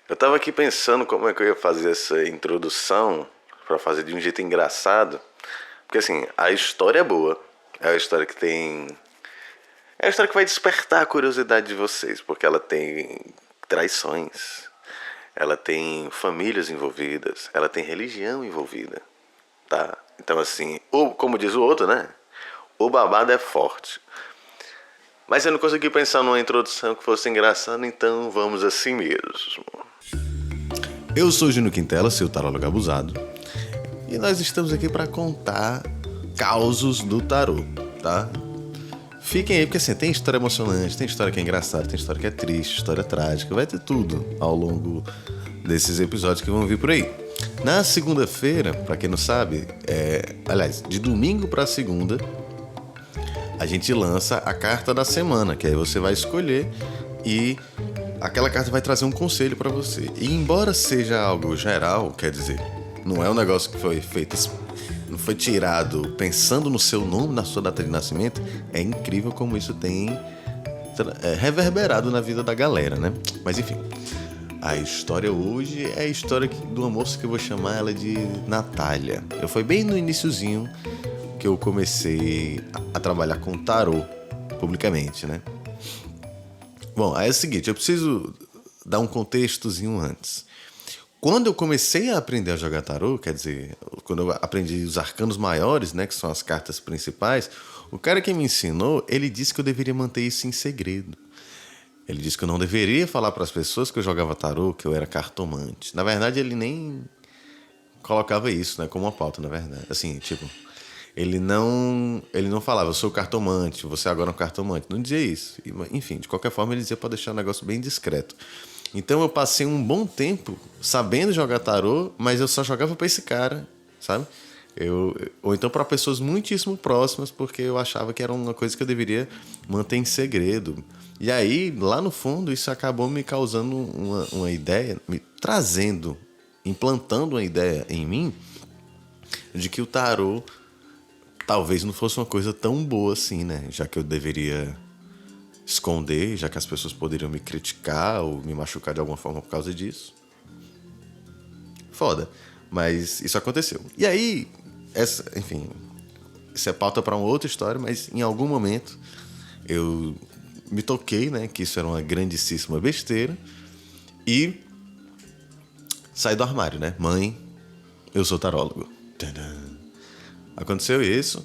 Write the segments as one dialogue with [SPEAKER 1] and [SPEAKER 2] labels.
[SPEAKER 1] Eu tava aqui pensando como é que eu ia fazer essa introdução pra fazer de um jeito engraçado. Porque assim, a história é boa. É uma história que tem. É uma história que vai despertar a curiosidade de vocês, porque ela tem traições, ela tem famílias envolvidas, ela tem religião envolvida, tá? Então assim, ou como diz o outro, né? O babado é forte. Mas eu não consegui pensar numa introdução que fosse engraçada, então vamos assim mesmo. Eu sou Gino Quintela, seu tarólogo abusado, e nós estamos aqui para contar causos do tarô, tá? Fiquem aí, porque assim, tem história emocionante, tem história que é engraçada, tem história que é triste, história trágica, vai ter tudo ao longo desses episódios que vão vir por aí. Na segunda-feira, para quem não sabe, aliás, de domingo para segunda, a gente lança a carta da semana, que aí você vai escolher e aquela carta vai trazer um conselho para você. E embora seja algo geral, quer dizer, não é um negócio que foi feito, não foi tirado pensando no seu nome, na sua data de nascimento, é incrível como isso tem reverberado na vida da galera, né? Mas enfim, a história hoje é a história de uma moça que eu vou chamar ela de Natália. Eu fui bem no iniciozinho que eu comecei a trabalhar com tarô publicamente, né? Bom, aí é o seguinte, eu preciso dar um contextozinho antes. Quando eu comecei a aprender a jogar tarô, quer dizer, quando eu aprendi os arcanos maiores, né, que são as cartas principais, o cara que me ensinou, ele disse que eu deveria manter isso em segredo. Ele disse que eu não deveria falar para as pessoas que eu jogava tarô, que eu era cartomante. Na verdade, ele nem colocava isso, né, como uma pauta, na verdade. Assim, tipo, ele não falava, eu sou cartomante, você agora é um cartomante. Não dizia isso. Enfim, de qualquer forma, ele dizia para deixar o negócio bem discreto. Então eu passei um bom tempo sabendo jogar tarô, mas eu só jogava para esse cara, sabe? Ou então para pessoas muitíssimo próximas, porque eu achava que era uma coisa que eu deveria manter em segredo. E aí, lá no fundo, isso acabou me causando uma ideia, me trazendo, implantando uma ideia em mim de que o tarô talvez não fosse uma coisa tão boa assim, né? Já que eu deveria esconder, já que as pessoas poderiam me criticar ou me machucar de alguma forma por causa disso. Foda. Mas isso aconteceu. E aí, enfim, isso é pauta para uma outra história, mas em algum momento eu me toquei, né, que isso era uma grandíssima besteira e saí do armário, né? Mãe, eu sou tarólogo. Tadã. Aconteceu isso.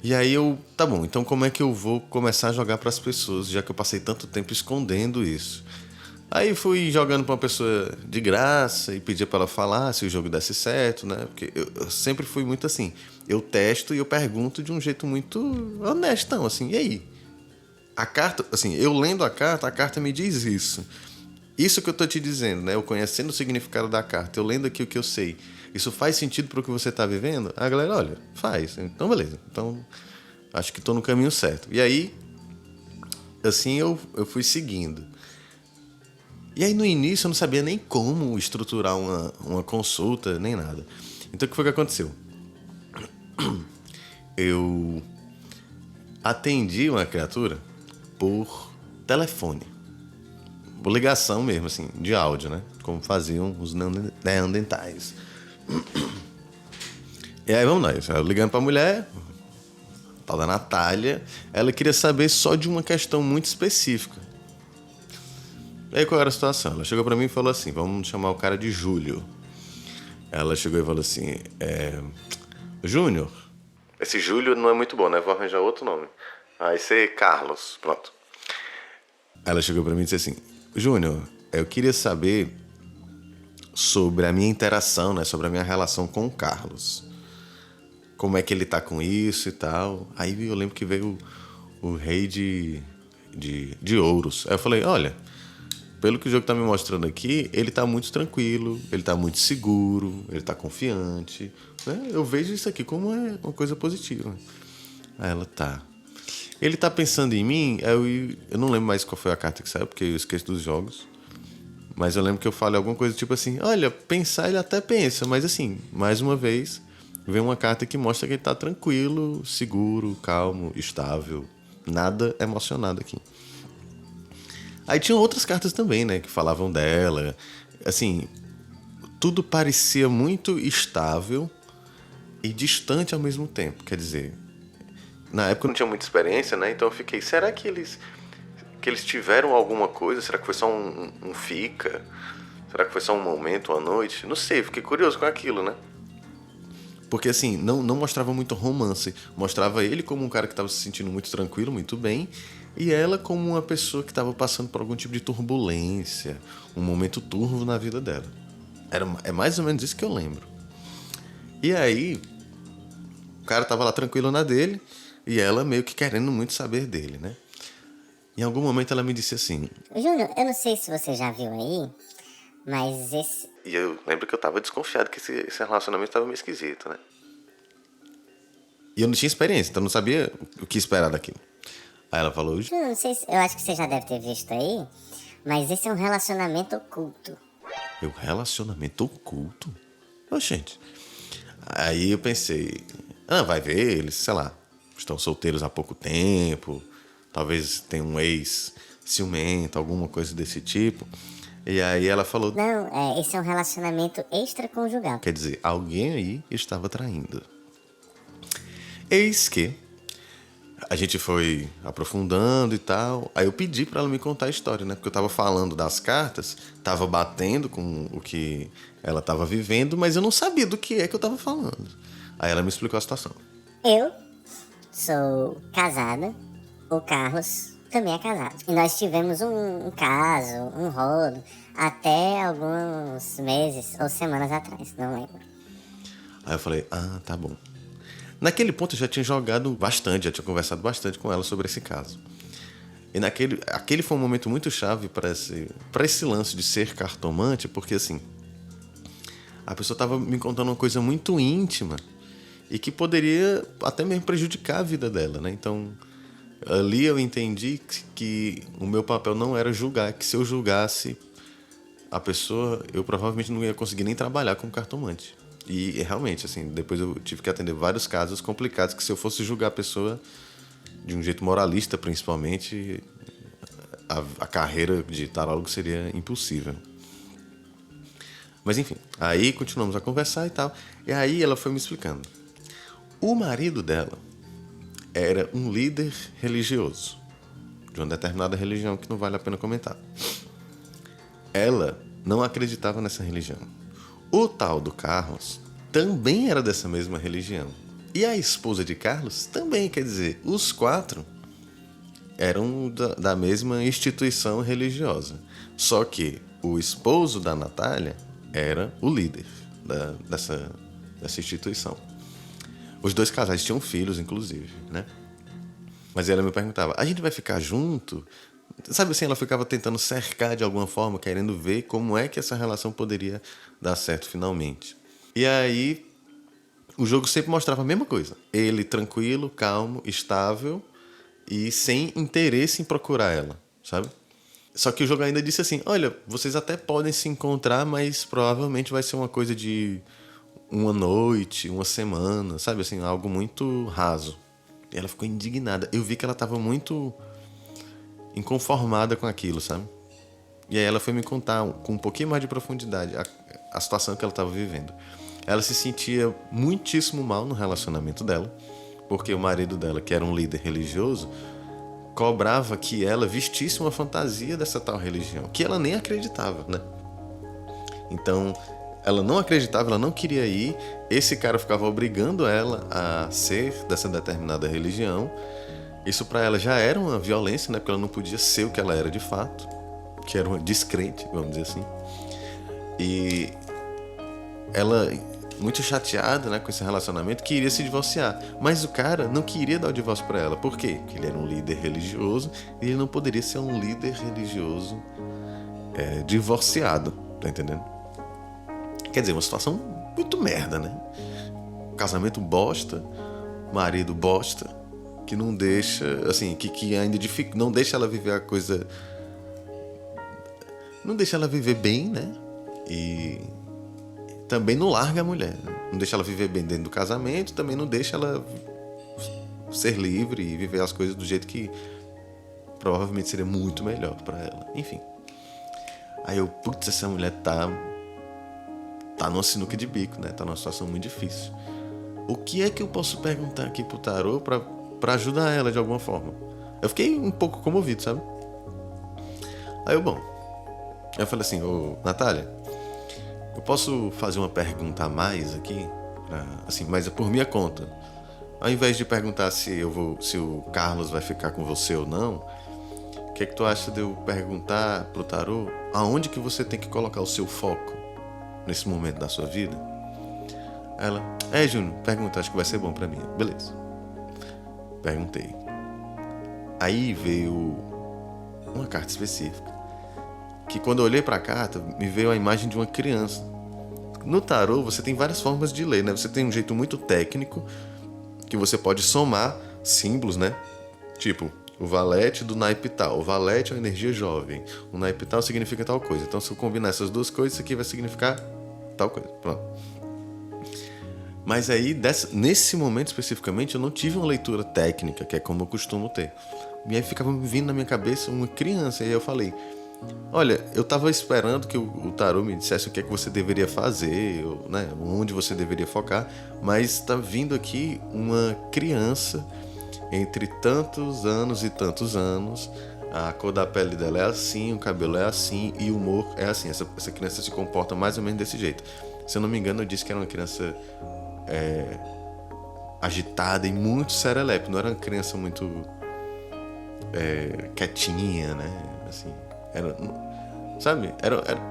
[SPEAKER 1] E aí tá bom, então como é que eu vou começar a jogar para as pessoas, já que eu passei tanto tempo escondendo isso? Aí fui jogando para uma pessoa de graça e pedia para ela falar se o jogo desse certo, né? Porque eu sempre fui muito assim, eu testo e eu pergunto de um jeito muito honestão, assim, e aí? A carta, assim, eu lendo a carta me diz isso. Isso que eu tô te dizendo, né? Eu conhecendo o significado da carta, eu lendo aqui o que eu sei. Isso faz sentido pro que você tá vivendo? A galera, olha, faz. Então, beleza. Então, acho que tô no caminho certo. E aí, assim, eu fui seguindo. E aí, no início, eu não sabia nem como estruturar uma consulta, nem nada. Então, o que foi que aconteceu? Eu atendi uma criatura por telefone. Por ligação mesmo, assim, de áudio, né? Como faziam os neandertais. E aí, vamos nós. Eu ligando pra mulher, tal da Natália, ela queria saber só de uma questão muito específica. E aí, qual era a situação? Ela chegou pra mim e falou assim, vamos chamar o cara de Júlio. Ela chegou e falou assim, Júnior. Esse Júlio não é muito bom, né? Vou arranjar outro nome. Aí ser Carlos, pronto. Ela chegou pra mim e disse assim, Júnior, eu queria saber sobre a minha interação, né? Sobre a minha relação com o Carlos. Como é que ele tá com isso e tal. Aí eu lembro que veio o rei de ouros. Aí eu falei, olha, pelo que o jogo tá me mostrando aqui, ele tá muito tranquilo, ele tá muito seguro, ele tá confiante, né? Eu vejo isso aqui como uma coisa positiva. Aí ela, tá. Ele tá pensando em mim, eu não lembro mais qual foi a carta que saiu, porque eu esqueço dos jogos. Mas eu lembro que eu falei alguma coisa tipo assim, olha, pensar ele até pensa, mas assim, mais uma vez, vem uma carta que mostra que ele tá tranquilo, seguro, calmo, estável, nada emocionado aqui. Aí tinham outras cartas também, né, que falavam dela, assim, tudo parecia muito estável e distante ao mesmo tempo. Quer dizer, na época eu não tinha muita experiência, né? Então eu fiquei, será que eles tiveram alguma coisa? Será que foi só um fica? Será que foi só um momento, uma noite? Não sei, fiquei curioso com aquilo, né? Porque assim, não mostrava muito romance. Mostrava ele como um cara que estava se sentindo muito tranquilo, muito bem. E ela como uma pessoa que estava passando por algum tipo de turbulência. Um momento turvo na vida dela. É mais ou menos isso que eu lembro. E aí, o cara tava lá tranquilo na dele. E ela meio que querendo muito saber dele, né? Em algum momento ela me disse assim...
[SPEAKER 2] Júnior, eu não sei se você já viu aí, mas esse...
[SPEAKER 1] E eu lembro que eu tava desconfiado que esse relacionamento tava meio esquisito, né? E eu não tinha experiência, então eu não sabia o que esperar daquilo. Aí ela falou...
[SPEAKER 2] Eu não sei se... Eu acho que você já deve ter visto aí, mas esse é um relacionamento oculto.
[SPEAKER 1] Eu, relacionamento oculto? Ô, gente. Aí eu pensei... vai ver, eles, sei lá, estão solteiros há pouco tempo... Talvez tenha um ex ciumento, alguma coisa desse tipo. E aí ela falou...
[SPEAKER 2] Não, esse é um relacionamento extraconjugal.
[SPEAKER 1] Quer dizer, alguém aí estava traindo. Eis que a gente foi aprofundando e tal. Aí eu pedi pra ela me contar a história, né? Porque eu tava falando das cartas, tava batendo com o que ela tava vivendo, mas eu não sabia do que é que eu tava falando. Aí ela me explicou a situação.
[SPEAKER 2] Eu sou casada, o Carlos também é casado. E nós tivemos um caso, um rolo, até alguns meses ou semanas atrás, não lembro.
[SPEAKER 1] Aí eu falei, tá bom. Naquele ponto eu já tinha jogado bastante, já tinha conversado bastante com ela sobre esse caso. E aquele foi um momento muito chave para esse lance de ser cartomante, porque assim, a pessoa estava me contando uma coisa muito íntima e que poderia até mesmo prejudicar a vida dela, né? Então, ali eu entendi que o meu papel não era julgar, que se eu julgasse a pessoa, eu provavelmente não ia conseguir nem trabalhar como cartomante. E realmente, assim, depois eu tive que atender vários casos complicados que se eu fosse julgar a pessoa de um jeito moralista, principalmente, a carreira de tarólogo seria impossível. Mas enfim, aí continuamos a conversar e tal. E aí ela foi me explicando. O marido dela era um líder religioso de uma determinada religião que não vale a pena comentar. Ela não acreditava nessa religião. O tal do Carlos também era dessa mesma religião. E a esposa de Carlos também, quer dizer, os 4 eram da mesma instituição religiosa. Só que o esposo da Natália era o líder dessa instituição. Os 2 casais tinham filhos, inclusive, né? Mas ela me perguntava, a gente vai ficar junto? Sabe assim, ela ficava tentando cercar de alguma forma, querendo ver como é que essa relação poderia dar certo finalmente. E aí, o jogo sempre mostrava a mesma coisa. Ele tranquilo, calmo, estável e sem interesse em procurar ela, sabe? Só que o jogo ainda disse assim, olha, vocês até podem se encontrar, mas provavelmente vai ser uma coisa de uma noite, uma semana, sabe? Assim, algo muito raso. E ela ficou indignada. Eu vi que ela estava muito inconformada com aquilo, sabe? E aí ela foi me contar com um pouquinho mais de profundidade a situação que ela estava vivendo. Ela se sentia muitíssimo mal no relacionamento dela, porque o marido dela, que era um líder religioso, cobrava que ela vestisse uma fantasia dessa tal religião, que ela nem acreditava, né? Então, ela não acreditava, ela não queria ir, esse cara ficava obrigando ela a ser dessa determinada religião. Isso pra ela já era uma violência, né? Porque ela não podia ser o que ela era de fato, que era uma descrente, vamos dizer assim. E ela, muito chateada, né, com esse relacionamento, queria se divorciar. Mas o cara não queria dar o divórcio pra ela. Por quê? Porque ele era um líder religioso e ele não poderia ser um líder religioso divorciado, tá entendendo? Quer dizer, uma situação muito merda, né? Casamento bosta, marido bosta, que não deixa, assim, que ainda não deixa ela viver a coisa... Não deixa ela viver bem, né? E também não larga a mulher. Não deixa ela viver bem dentro do casamento, também não deixa ela ser livre e viver as coisas do jeito que provavelmente seria muito melhor pra ela. Enfim. Aí eu, putz, essa mulher tá numa sinuca de bico, né? Tá numa situação muito difícil. O que é que eu posso perguntar aqui pro tarô pra ajudar ela de alguma forma? Eu fiquei um pouco comovido, sabe? Aí eu falei assim, ô Natália, eu posso fazer uma pergunta a mais aqui? Assim, mas é por minha conta. Ao invés de perguntar se o Carlos vai ficar com você ou não, o que é que tu acha de eu perguntar pro tarô aonde que você tem que colocar o seu foco nesse momento da sua vida? Ela, Júnior, pergunta, acho que vai ser bom pra mim. Beleza. Perguntei. Aí veio uma carta específica, que quando eu olhei pra carta, me veio a imagem de uma criança. No tarô, você tem várias formas de ler, né? Você tem um jeito muito técnico, que você pode somar símbolos, né? Tipo, o valete do naipe tal. O valete é uma energia jovem. O naipe tal significa tal coisa. Então, se eu combinar essas duas coisas, isso aqui vai significar tal coisa. Pronto. Mas aí, nesse momento especificamente, eu não tive uma leitura técnica, que é como eu costumo ter. E aí ficava vindo na minha cabeça uma criança. E aí eu falei, olha, eu tava esperando que o tarô me dissesse o que é que você deveria fazer, ou, né, onde você deveria focar, mas tá vindo aqui uma criança entre tantos anos e tantos anos, a cor da pele dela é assim, o cabelo é assim e o humor é assim. Essa criança se comporta mais ou menos desse jeito. Se eu não me engano, eu disse que era uma criança agitada e muito serelepe, não era uma criança muito quietinha, né? Assim, sabe?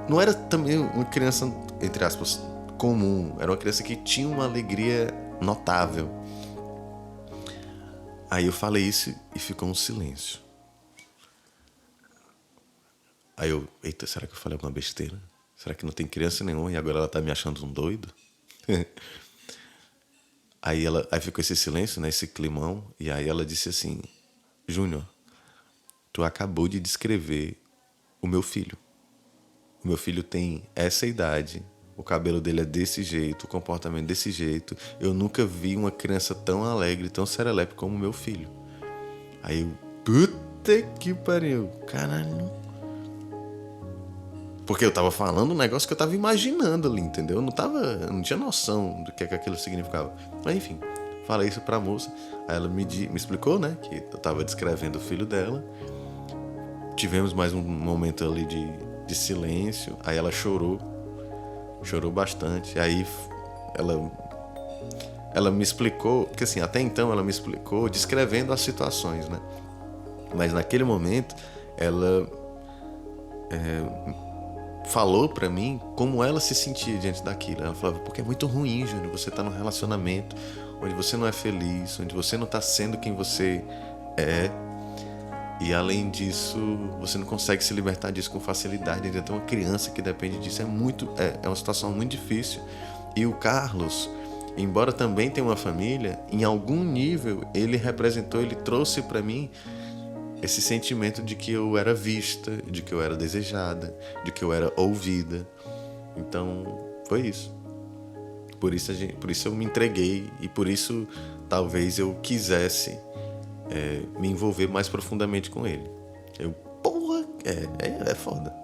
[SPEAKER 1] Não era também uma criança, entre aspas, comum. Era uma criança que tinha uma alegria notável. Aí eu falei isso e ficou um silêncio. Aí eu, eita, será que eu falei alguma besteira? Será que não tem criança nenhuma e agora ela tá me achando um doido? Aí ficou esse silêncio, né, esse climão, e aí ela disse assim, Júnior, tu acabou de descrever o meu filho. O meu filho tem essa idade, o cabelo dele é desse jeito, o comportamento desse jeito. Eu nunca vi uma criança tão alegre, tão serelepe como o meu filho. Aí eu, puta que pariu, caralho. Porque eu tava falando um negócio que eu tava imaginando ali, entendeu? Eu não tinha noção do que aquilo significava. Mas enfim, falei isso pra moça. Aí ela me explicou, né, que eu tava descrevendo o filho dela. Tivemos mais um momento ali de silêncio. Aí ela chorou bastante. Aí ela me explicou, porque assim, até então ela me explicou descrevendo as situações, né? Mas naquele momento ela falou pra mim como ela se sentia diante daquilo. Ela falava, porque é muito ruim, Júnior, você tá num relacionamento onde você não é feliz, onde você não tá sendo quem você é. E além disso, você não consegue se libertar disso com facilidade. Ainda tem uma criança que depende disso. É uma situação muito difícil. E o Carlos, embora também tenha uma família, em algum nível ele trouxe pra mim esse sentimento de que eu era vista, de que eu era desejada, de que eu era ouvida. Então, foi isso. Por isso eu me entreguei e por isso talvez eu quisesse me envolver mais profundamente com ele. É foda.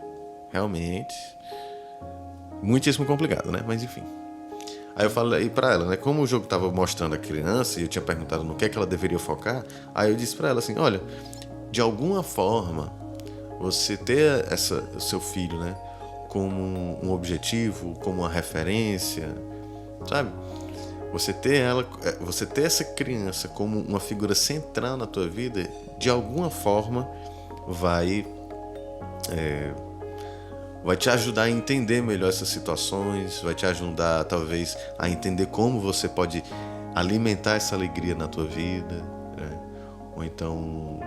[SPEAKER 1] Realmente. Muitíssimo complicado, né? Mas enfim. Aí eu falei pra ela, né? Como o jogo tava mostrando a criança e eu tinha perguntado no que é que ela deveria focar, aí eu disse pra ela assim, olha, de alguma forma, você ter o seu filho, né, como um objetivo, como uma referência, sabe? Você ter essa criança como uma figura central na tua vida, de alguma forma vai te ajudar a entender melhor essas situações, vai te ajudar talvez a entender como você pode alimentar essa alegria na tua vida, né? Ou então,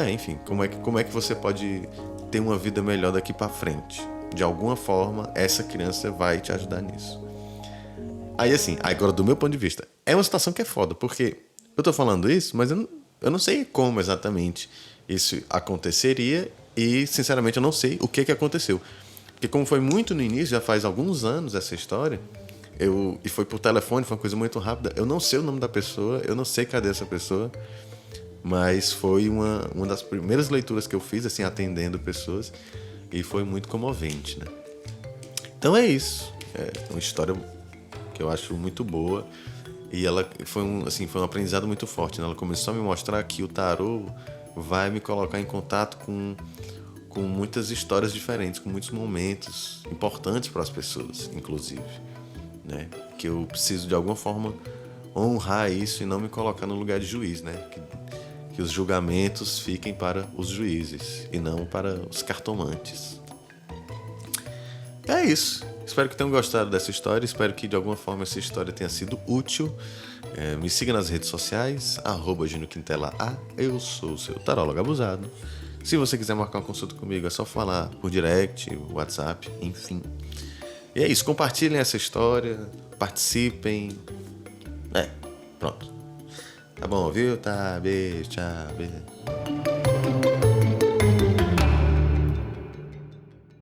[SPEAKER 1] enfim, como é que você pode ter uma vida melhor daqui pra frente. De alguma forma, essa criança vai te ajudar nisso. Aí assim, agora do meu ponto de vista, é uma situação que é foda, porque eu tô falando isso, mas eu não sei como exatamente isso aconteceria e, sinceramente, eu não sei o que aconteceu. Porque como foi muito no início, já faz alguns anos essa história, e foi por telefone, foi uma coisa muito rápida, eu não sei o nome da pessoa, eu não sei cadê essa pessoa, mas foi uma das primeiras leituras que eu fiz, assim, atendendo pessoas. E foi muito comovente, né? Então é isso. É uma história que eu acho muito boa. E ela foi um aprendizado muito forte, né? Ela começou a me mostrar que o tarô vai me colocar em contato com muitas histórias diferentes, com muitos momentos importantes para as pessoas, inclusive, né? Que eu preciso de alguma forma honrar isso e não me colocar no lugar de juiz, né? Que os julgamentos fiquem para os juízes e não para os cartomantes. É isso. Espero que tenham gostado dessa história. Espero que de alguma forma essa história tenha sido útil. Me siga nas redes sociais, @JúniorQuintela A. Eu sou o seu tarólogo abusado. Se você quiser marcar uma consulta comigo, é só falar por direct, WhatsApp, enfim. E é isso. Compartilhem essa história. Participem. Pronto. Tá bom, viu? Tá, beijo, tchau, beijo.